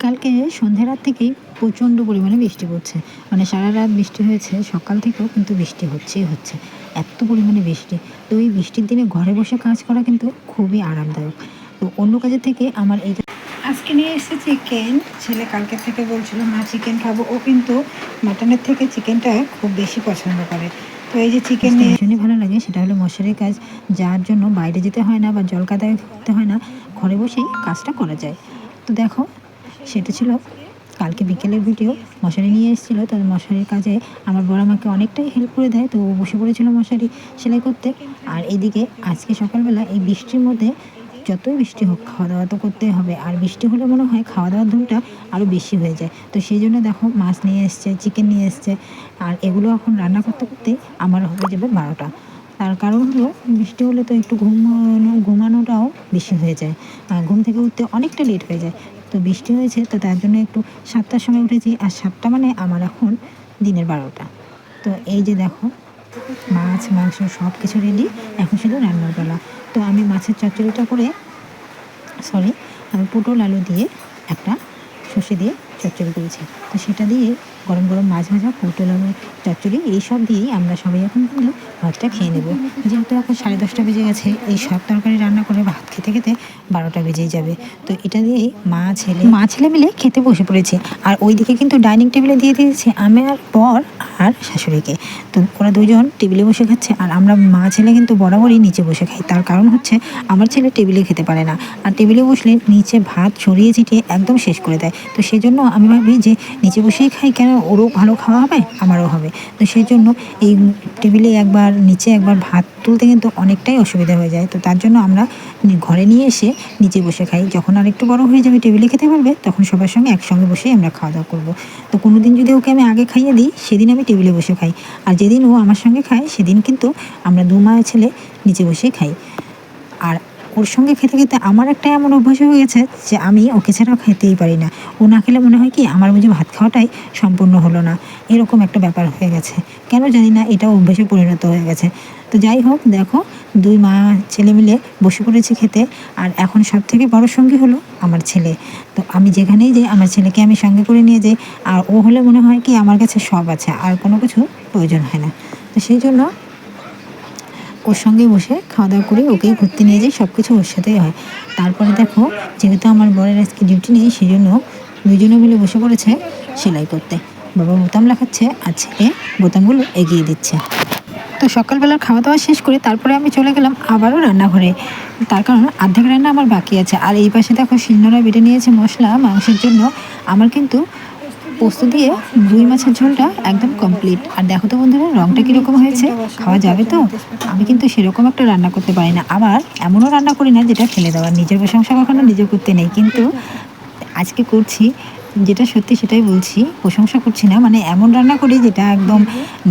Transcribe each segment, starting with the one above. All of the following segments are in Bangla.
কালকে সন্ধ্যা রাত থেকেই প্রচণ্ড পরিমাণে বৃষ্টি পড়ছে। মানে সারা রাত বৃষ্টি হয়েছে, সকাল থেকেও কিন্তু বৃষ্টি হচ্ছেই হচ্ছে। এত পরিমাণে বৃষ্টি। তো এই বৃষ্টির দিনে ঘরে বসে কাজ করা কিন্তু খুবই আরামদায়ক। তো অন্য কাজের থেকে আমার এইটা আজকে নিয়ে এসেছে চিকেন। ছেলে কালকে থেকে বলছিল মা চিকেন খাবো। ও কিন্তু মাটনের থেকে চিকেনটা খুব বেশি পছন্দ করে। তো এই যে চিকেন নিয়ে ভীষণই ভালো লাগে, সেটা হলো মশারির কাজ, যার জন্য বাইরে যেতে হয় না বা জল কাদায় করতে হয় না, ঘরে বসেই কাজটা করা যায়। তো দেখো, সেটা ছিল কালকে বিকেলের ভিডিও। মশারি নিয়ে এসেছিলো, তো মশারির কাজে আমার বড় আমাকে অনেকটাই হেল্প করে দেয়। তো ও বসে পড়েছিল মশারি সেলাই করতে। আর এইদিকে আজকে সকালবেলা এই বৃষ্টির মধ্যে যতই বৃষ্টি হোক খাওয়া দাওয়া তো করতেই হবে, আর বৃষ্টি হলে মনে হয় খাওয়া দাওয়ার ধুমটা আরও বেশি হয়ে যায়। তো সেই জন্য দেখো মাছ নিয়ে এসছে, চিকেন নিয়ে এসছে, আর এগুলো এখন রান্না করতে করতে আমার হয়ে যাবে 12টা। তার কারণ হলো বৃষ্টি হলে তো একটু ঘুমানোটাও বেশি হয়ে যায়, ঘুম থেকে উঠতে অনেকটা লেট হয়ে যায়। তো বৃষ্টি হয়েছে, তো তার জন্য একটু 7টার সময় উঠেছি, আর 7টা মানে আমার এখন দিনের 12টা। তো এই যে দেখো মাছ মাংস সব কিছু রেডি, এখন শুধু রান্নার বেলা। তো আমি মাছের চচ্চড়িটা করে আমি পটল আলু দিয়ে একটা সর্ষে দিয়ে চচ্চড়ি করেছি। তো সেটা দিয়ে গরম গরম মাছ ভাজা, পটল আলু চচ্চড়ি এইসব দিয়েই আমরা সবাই এখন কিন্তু ভাতটা খেয়ে নেব। যেহেতু এখন 10:30 বেজে গেছে, এই সব তরকারি রান্না করে ভাত খেতে খেতে 12টা বেজেই যাবে। তো এটা দিয়েই মা ছেলে মিলে খেতে বসে পড়েছে। আর ওইদিকে কিন্তু ডাইনিং টেবিলে দিয়ে দিয়েছে আমি আর বর আর শাশুড়িকে। তো ওরা দুজন টেবিলে বসে খাচ্ছে, আর আমরা মা ছেলে কিন্তু বরাবরই নিচে বসে খাই। তার কারণ হচ্ছে আমার ছেলে টেবিলে খেতে পারে না, আর টেবিলে বসলে নিচে ভাত ছড়িয়ে ছিটিয়ে একদম শেষ করে দেয়। তো সেই জন্য আমি ভাবি যে নিচে বসেই খাই, কেন ওরও ভালো খাওয়া হবে আমারও হবে। তো সেই জন্য এই টেবিলে একবার নিচে একবার ভাত তুলতে কিন্তু অনেকটাই অসুবিধা হয়ে যায়। তো তার জন্য আমরা ঘরে নিয়ে এসে নিচে বসে খাই। যখন আর একটু বড় হয়ে যাবে, টেবিলে খেতে পারবে, তখন সবার সঙ্গে একসঙ্গে বসেই আমরা খাওয়া দাওয়া করবো। তো কোনো দিন যদি ওকে আমি আগে খাইয়ে দিই, সেদিন আমি টেবিলে বসে খাই, আর যেদিন ও আমার সঙ্গে খায় সেদিন কিন্তু আমরা দু মা ছেলে নিচে বসেই খাই। আর ওর সঙ্গে খেতে খেতে আমার একটা এমন অভ্যাস হয়ে গেছে যে আমি ওকে ছাড়া খেতেই পারি না। ও না খেলে মনে হয় কি আমার বুঝি ভাত খাওয়াটাই সম্পূর্ণ হলো না, এরকম একটা ব্যাপার হয়ে গেছে। কেন জানি না, এটা অভ্যাসে পরিণত হয়ে গেছে। তো যাই হোক, দেখো দুই মা ছেলে মিলে বসে পড়েছে খেতে। আর এখন সব থেকে বড় সঙ্গী হলো আমার ছেলে। তো আমি যেখানেই যাই আমার ছেলেকে আমি সঙ্গে করে নিয়ে যাই, আর ও হলে মনে হয় কি আমার কাছে সব আছে, আর কোনো কিছু প্রয়োজন হয় না। তো সেই জন্য ওর সঙ্গে বসে খাওয়া দাওয়া করে ওকেই ঘুরতে নিয়ে যাই, সব কিছু ওর সাথেই হয়। তারপরে দেখো, যেহেতু আমার বরের আজকে ডিউটি নেই, সেই জন্য দুজনে মিলে বসে পড়েছে সেলাই করতে। বাবা বোতাম লাগাচ্ছে আর ছেলে বোতামগুলো এগিয়ে দিচ্ছে। তো সকালবেলার খাওয়া দাওয়া শেষ করে তারপরে আমি চলে গেলাম আবারও রান্নাঘরে। তার কারণ অর্ধেক রান্না আমার বাকি আছে। আর এই পাশে দেখো শিলনোড়া বেটে নিয়েছে মশলা মাংসের জন্য। আমার কিন্তু পোস্ত দিয়ে রুই মাছের ঝোলটা একদম কমপ্লিট। আর দেখো তো বন্ধুরা, রঙটা কীরকম হয়েছে, খাওয়া যাবে তো? আমি কিন্তু সেরকম একটা রান্না করতে পারি না, আবার এমনও রান্না করি না যেটা ফেলে দেওয়ার। নিজের প্রশংসা কখনো নিজে করতে নেই, কিন্তু আজকে করছি, যেটা সত্যি সেটাই বলছি, প্রশংসা করছি না। মানে এমন রান্না করি যেটা একদম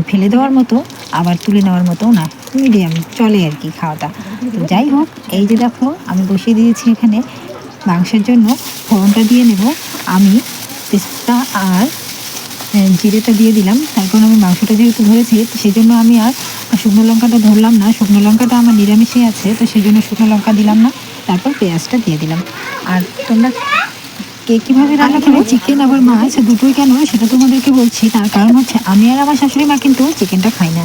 ফেলে দেওয়ার মতো আবার তুলে নেওয়ার মতো না, মিডিয়াম চলে আর কি খাওয়াটা। তো যাই হোক, এই যে দেখো আমি বসিয়ে দিয়েছি এখানে মাংসের জন্য। ফোড়নটা দিয়ে নেব আমি, তেজপাতা আর জিরেটা দিয়ে দিলাম। তারপর আমি মাংসটা যেহেতু ধরেছি, সেই জন্য আমি আর শুকনো লঙ্কাটা ধরলাম না। শুকনো লঙ্কাটা আমার নিরামিষই আছে, তো সেই জন্য শুকনো লঙ্কা দিলাম না। তারপর পেঁয়াজটা দিয়ে দিলাম। আর তোমরা কে কীভাবে রান্না করো, চিকেন আবার মাছ দুটোই কেন, সেটা তোমাদেরকে বলছি। তার কারণ হচ্ছে আমি আর আমার শাশুড়ি মা কিন্তু চিকেনটা খাই না,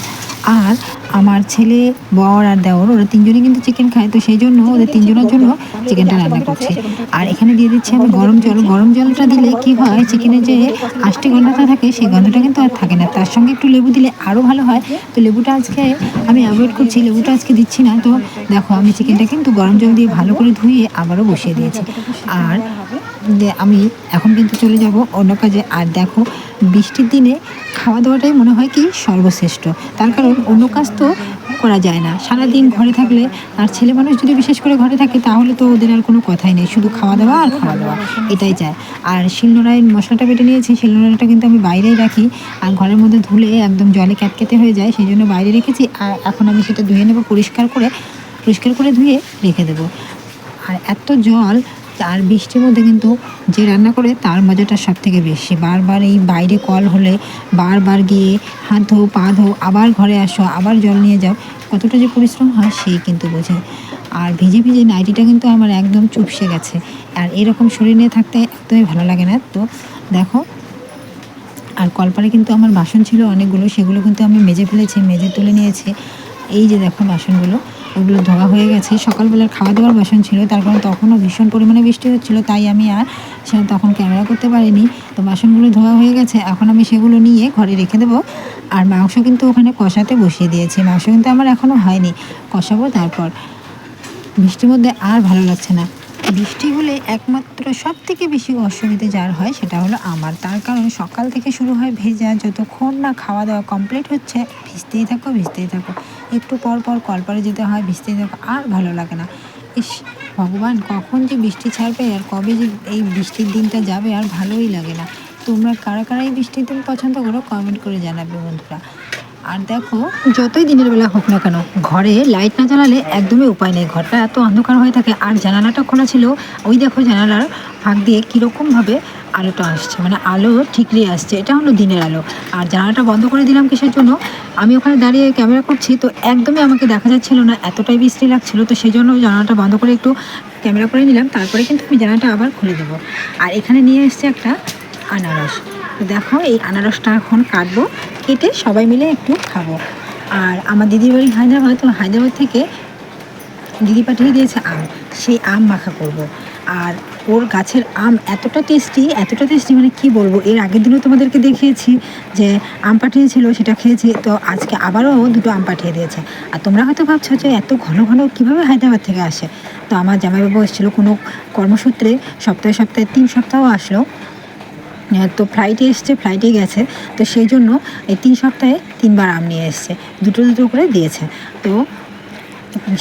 আর আমার ছেলে, বর আর দেওর ওরা তিনজনই কিন্তু চিকেন খায়। তো সেই জন্য ওদের তিনজনের জন্য চিকেনটা রান্না করছি। আর এখানে দিয়ে দিচ্ছি আমি গরম জল। গরম জলটা দিলে কি হয়, চিকেনের যে আষ্টি গন্ধটা থাকে সেই গন্ধটা কিন্তু আর থাকে না। তার সঙ্গে একটু লেবু দিলে আরও ভালো হয়। তো লেবুটা আজকে আমি অ্যাভয়েড করছি, লেবুটা আজকে দিচ্ছি না। তো দেখো আমি চিকেনটা কিন্তু গরম জল দিয়ে ভালো করে ধুয়ে আবারও বসিয়ে দিয়েছি। আর আমি এখন কিন্তু চলে যাব অন্য কাজে। আর দেখো, বৃষ্টির দিনে খাওয়া দাওয়াটাই মনে হয় কি সর্বশ্রেষ্ঠ। তার কারণ অন্য কাজ তো করা যায় না সারাদিন ঘরে থাকলে। আর ছেলে মানুষ যদি বিশেষ করে ঘরে থাকে, তাহলে তো ওদের আর কোনো কথাই নেই, শুধু খাওয়া দাওয়া আর খাওয়া দাওয়া, এটাই চায়। আর শিলনোড়ায় মশলাটা বেটে নিয়েছি, শিলনোড়াটা কিন্তু আমি বাইরেই রাখি, আর ঘরের মধ্যে ধুলে একদম জলে ক্যাটকেটে হয়ে যায়, সেই জন্য বাইরে রেখেছি। আর এখন আমি সেটা ধুয়ে নেব, পরিষ্কার করে ধুয়ে রেখে দেবো। আর এত জল আর বৃষ্টির মধ্যে কিন্তু যে রান্না করে তার মজাটা সব থেকে বেশি। বারবার এই বাইরে কল হলে বারবার গিয়ে হাত ধো পা ধো আবার ঘরে আসো আবার জল নিয়ে যাও, কতটা যে পরিশ্রম হয় সেই কিন্তু বোঝে। আর ভিজে ভিজে নাইটিটা কিন্তু আমার একদম চুপসে গেছে, আর এরকম শরীর নিয়ে থাকতে একদমই ভালো লাগে না। তো দেখো, আর কলপারে কিন্তু আমার বাসন ছিল অনেকগুলো, সেগুলো কিন্তু আমি মেজে ফেলেছি, মেজে তুলে নিয়েছি। এই যে দেখো বাসনগুলো, ওগুলো ধোয়া হয়ে গেছে। সকালবেলার খাওয়া দাওয়ার বাসন ছিল, তার কারণ তখনও ভীষণ পরিমাণে বৃষ্টি হচ্ছিলো, তাই আমি আর তখন ক্যামেরা করতে পারিনি। তো বাসনগুলো ধোয়া হয়ে গেছে, এখন আমি সেগুলো নিয়ে ঘরে রেখে দেবো। আর মাংস কিন্তু ওখানে কষাতে বসিয়ে দিয়েছি, মাংস কিন্তু আমার এখনও হয়নি, কষাবো তারপর। বৃষ্টির মধ্যে আর ভালো লাগছে না। বৃষ্টি হলে একমাত্র সব থেকে বেশি অসুবিধে যার হয় সেটা হলো আমার, তার কারণ সকাল থেকে শুরু হয় ভেজা, যতক্ষণ না খাওয়া দাওয়া কমপ্লিট হচ্ছে ভিজতেই থাকো ভিজতেই থাকো, একটু পর পর কলপারে যেতে হয়, ভিজতেই থাকো, আর ভালো লাগে না। ইস ভগবান, কখন যে বৃষ্টি ছাড়বে আর কবে যে এই বৃষ্টির দিনটা যাবে, আর ভালোই লাগে না। তোমরা কারা কারা এই বৃষ্টির দিন পছন্দ করো কমেন্ট করে জানাবে বন্ধুরা। আর দেখো, যতই দিনের বেলা হোক না কেন, ঘরে লাইট না জ্বালালে একদমই উপায় নেই, ঘরটা এত অন্ধকার হয়ে থাকে। আর জানালাটা খোলা ছিল, ওই দেখো জানালার ফাঁক দিয়ে কীরকমভাবে আলোটা আসছে, মানে আলো ঠিকরে আসছে, এটা হলো দিনের আলো। আর জানালাটা বন্ধ করে দিলাম কিসের জন্য, আমি ওখানে দাঁড়িয়ে ক্যামেরা করছি, তো একদমই আমাকে দেখা যাচ্ছিল না, এতটাই বৃষ্টি লাগছিল, তো সেই জন্য জানালাটা বন্ধ করে একটু ক্যামেরা করে নিলাম, তারপরে কিন্তু আমি জানালাটা আবার খুলে দেবো। আর এখানে নিয়ে এসছে একটা আনারস, তো দেখো এই আনারসটা এখন কাটবো, কেটে সবাই মিলে একটু খাবো। আর আমার দিদির বাড়ি হায়দ্রাবাদ, তো হায়দ্রাবাদ থেকে দিদি পাঠিয়ে দিয়েছে আম, সেই আম মাখা করব। আর ওর গাছের আম এতটা টেস্টি, মানে কি বলবো। এর আগের দিনও তোমাদেরকে দেখিয়েছি যে আম পাঠিয়েছিল, সেটা খেয়েছি। তো আজকে আবারও দুটো আম পাঠিয়ে দিয়েছে। আর তোমরা হয়তো ভাবছো যে এত ঘন ঘন কীভাবে হায়দ্রাবাদ থেকে আসে। তো আমার জামাইবাবু এসেছিলো কোনো কর্মসূত্রে, সপ্তাহে 3 সপ্তাহ আসলো। তো ফ্লাইটে এসছে, ফ্লাইটে গেছে, তো সেই জন্য এই 3 সপ্তাহে 3বার আম নিয়ে এসছে, দুটো দুটো করে দিয়েছে। তো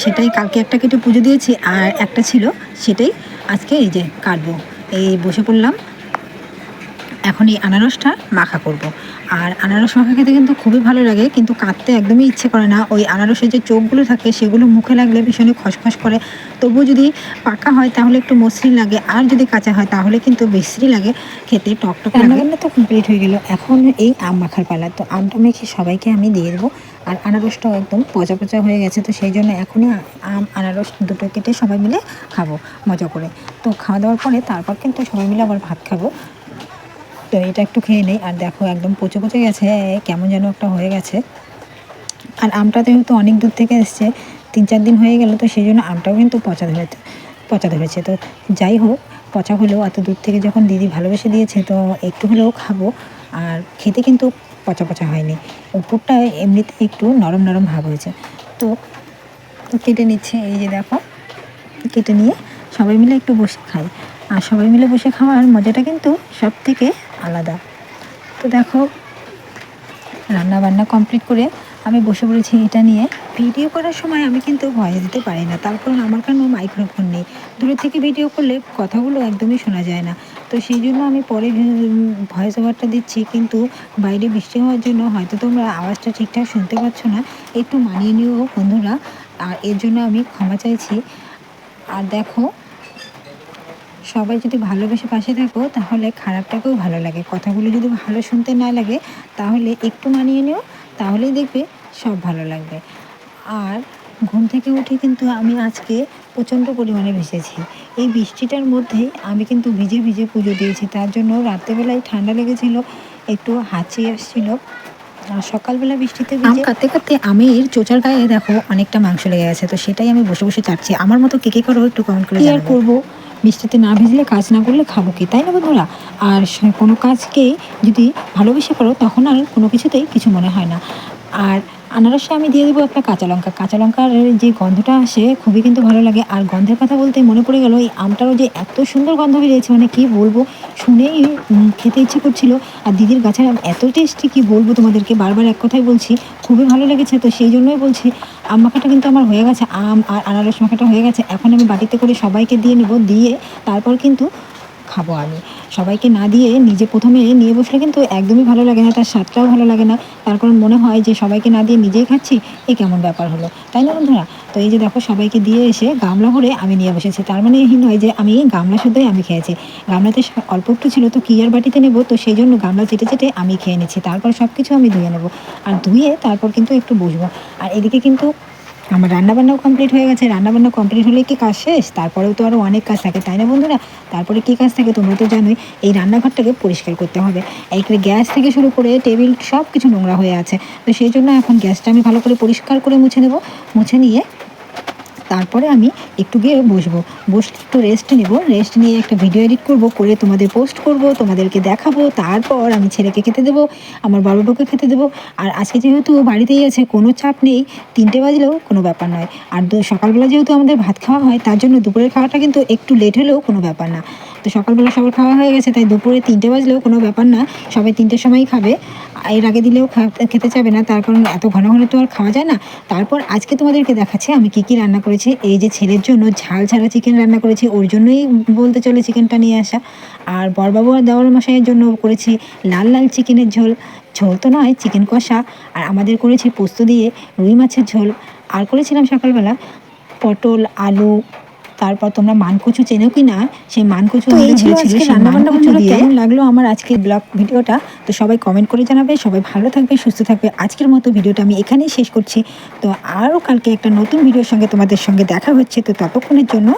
সেটাই কালকে একটা কেটে পুজো দিয়েছি, আর একটা ছিল সেটাই আজকে এই যে কাটবো। এই বসে পড়লাম, এখন এই আনারসটা মাখা করব। আর আনারস মাখা খেতে কিন্তু খুবই ভালো লাগে, কিন্তু কাটতে একদমই ইচ্ছে করে না। ওই আনারসের যে চোখগুলো থাকে সেগুলো মুখে লাগলে ভীষণই খসখস করে। তবুও যদি পাকা হয় তাহলে একটু মসৃণ লাগে, আর যদি কাঁচা হয় তাহলে কিন্তু বিশ্রী লাগে খেতে, টকটক। রান্নাবান্না তো কমপ্লিট হয়ে গেল, এখন এই আম মাখার পালা। তো আমটা মেখে সবাইকে আমি দিয়ে দেবো। আর আনারসটাও একদম পচা পচা হয়ে গেছে, তো সেই জন্য এখনই আম আনারস দুটো কেটে সবাই মিলে খাবো মজা করে। তো খাওয়া দাওয়ার পরে তারপর কিন্তু সবাই মিলে আবার ভাত খাবো। তো এটা একটু খেয়ে নেই। আর দেখো একদম পচে পচে গেছে, কেমন যেন একটা হয়ে গেছে। আর আমটাতে হয়তো অনেক দূর থেকে এসছে, 3-4 দিন হয়ে গেল, তো সেই জন্য আমটাও কিন্তু পচা ধরেছে। তো যাই হোক, পচা হলেও এত দূর থেকে যখন দিদি ভালোবেসে দিয়েছে, তো একটু হলেও খাবো। আর খেতে কিন্তু পচা পচা হয়নি, উপরটা এমনিতে একটু নরম নরম ভাব হয়েছে। তো কেটে নিচ্ছে, এই যে দেখো কেটে নিয়ে সবাই মিলে একটু বসে খাই। আর সবাই মিলে বসে খাওয়ার মজাটা কিন্তু সব থেকে আলাদা। তো দেখো রান্না বান্না কমপ্লিট করে আমি বসে পড়েছি এটা নিয়ে। ভিডিও করার সময় আমি কিন্তু ভয়েস দিতে পারি না, তার কারণ আমার কোনো মাইক্রোফোন নেই। দূরে থেকে ভিডিও করলে কথাগুলো একদমই শোনা যায় না, তো সেই জন্য আমি পরে ভয়েস ওভারটা দিচ্ছি। কিন্তু বাইরে বৃষ্টি হওয়ার জন্য হয়তো তোমরা আওয়াজটা ঠিকঠাক শুনতে পাচ্ছ না, একটু মানিয়ে নিও বন্ধুরা, আর এর জন্য আমি ক্ষমা চাইছি। আর দেখো, সবাই যদি ভালোবেসে পাশে থাকো তাহলে খারাপটাকেও ভালো লাগে, কথাগুলো যদি ভালো শুনতে না লাগে তাহলে একটু মানিয়ে নিও, তাহলেই দেখবে সব ভালো লাগবে। আর ঘুম থেকে উঠে কিন্তু আমি আজকে প্রচণ্ড পরিমাণে ভিজেছি। এই বৃষ্টিটার মধ্যেই আমি কিন্তু ভিজে ভিজে পুজো দিয়েছি, তার জন্য রাত্রেবেলায় ঠান্ডা লেগেছিলো, একটু হাঁচি আসছিলো। আর সকালবেলা বৃষ্টিতে আম কাটতে কাটতে আমের চোচার গায়ে দেখো অনেকটা মাংস লেগে গেছে, তো সেটাই আমি বসে বসে চাটছি। আমার মতো কে কে করো একটু কমেন্ট করে জানাবে। আর করবো, বৃষ্টিতে না ভিজলে কাজ না করলে খাবো কি, তাই না বন্ধুরা? আর কোনো কাজকে যদি ভালোবেসে করো তখন আর কোনো কিছুতেই কিছু মনে হয় না। আর আনারসে আমি দিয়ে দেবো একটা কাঁচা লঙ্কার যে গন্ধটা আসে খুবই কিন্তু ভালো লাগে। আর গন্ধের কথা বলতে মনে পড়ে গেল, এই আমটারও যে এত সুন্দর গন্ধ বেরিয়েছে, মানে কি বলবো, শুনেই খেতে ইচ্ছে করছিল। আর দিদির গাছের আম এত টেস্টি, কি বলবো তোমাদেরকে, বারবার এক কথাই বলছি, খুবই ভালো লেগেছে। তো সেই জন্যই বলছি, আম মাখাটা কিন্তু আমার হয়ে গেছে, আম আর আনারস মাখাটা হয়ে গেছে। এখন আমি বাটিতে করে সবাইকে দিয়ে নেব, দিয়ে তারপর কিন্তু খাবো আমি। সবাইকে না দিয়ে নিজে প্রথমে নিয়ে বসলে কিন্তু একদমই ভালো লাগে না, তার স্বাদটাও ভালো লাগে না। তার কারণ মনে হয় যে সবাইকে না দিয়ে নিজেই খাচ্ছি, এ কেমন ব্যাপার হলো, তাই না বন্ধুরা? তো এই যে দেখো সবাইকে দিয়ে এসে গামলা ভরে আমি নিয়ে বসেছি। তার মানে এই নয় যে আমি গামলা শুদ্ধই আমি খেয়েছি। গামলাতে অল্প একটু ছিল, তো কি আর বাটিতে নেবো, তো সেই জন্য গামলা চেটে চেটে আমি খেয়ে নিচ্ছি। তারপর সব কিছু আমি ধুয়ে নেবো, আর ধুয়ে তারপর কিন্তু একটু বসবো। আর এদিকে কিন্তু আমার রান্নাবান্নাও কমপ্লিট হয়ে গেছে। রান্নাবান্না কমপ্লিট হলে কি কাজ শেষ? তারপরেও তো আরও অনেক কাজ থাকে, তাই না বন্ধুরা? তারপরে কী কাজ থাকে তোমরা তো জানোই, এই রান্নাঘরটাকে পরিষ্কার করতে হবে। এখানে গ্যাস থেকে শুরু করে টেবিল সব কিছু নোংরা হয়ে আছে। তো সেই জন্য এখন গ্যাসটা আমি ভালো করে পরিষ্কার করে মুছে নেব। মুছে নিয়ে তারপরে আমি একটু গিয়ে বসবো, বসে একটু রেস্ট নেব। রেস্ট নিয়ে একটা ভিডিও এডিট করব, করে তোমাদের পোস্ট করব, তোমাদেরকে দেখাবো। তারপর আমি ছেলেকে খেতে দেবো, আমার বড় বউকে খেতে দেবো। আর আজকে যেহেতু বাড়িতেই আছে, কোনো চাপ নেই, 3টে বাজলেও কোনো ব্যাপার নয়। আর সকালবেলা যেহেতু আমাদের ভাত খাওয়া হয়, তার জন্য দুপুরের খাওয়াটা কিন্তু একটু লেট হলেও কোনো ব্যাপার না। তো সকালবেলা সবার খাওয়া হয়ে গেছে, তাই দুপুরে 3টে বাজলেও কোনো ব্যাপার না, সবাই 3টের সময়ই খাবে। এর আগে দিলেও খেতে চাবে না, তার কারণ এত ঘন ঘন তো আর খাওয়া যায় না। তারপর আজকে তোমাদেরকে দেখাচ্ছি আমি কী কী রান্না করেছি। এই যে ছেলের জন্য ঝাল ছাড়া চিকেন রান্না করেছি, ওর জন্যই বলতে চলে চিকেনটা নিয়ে আসা। আর বড়বাবু আর দেওয়ার মশাইয়ের জন্য করেছি লাল লাল চিকেনের ঝোল, ঝোল তো নয়, চিকেন কষা। আর আমাদের করেছি পোস্ত দিয়ে রুই মাছের ঝোল। আর করেছিলাম সকালবেলা পটল আলু, তারপর তোমরা মানকচু চেনো কি না, সেই মানকচু তো এই ছিল হয়েছিল। আজকে সেই রান্নাবান্না মানকচু বন্ধুরা। দিয়ে কেমন লাগলো আমার আজকের ব্লগ ভিডিওটা, তো সবাই কমেন্ট করে জানাবে। সবাই ভালো থাকবে, সুস্থ থাকবে। আজকের মতো ভিডিওটা আমি এখানেই শেষ করছি। তো আরও কালকে একটা নতুন ভিডিওর সঙ্গে তোমাদের সঙ্গে দেখা হচ্ছে। তো ততক্ষণের জন্য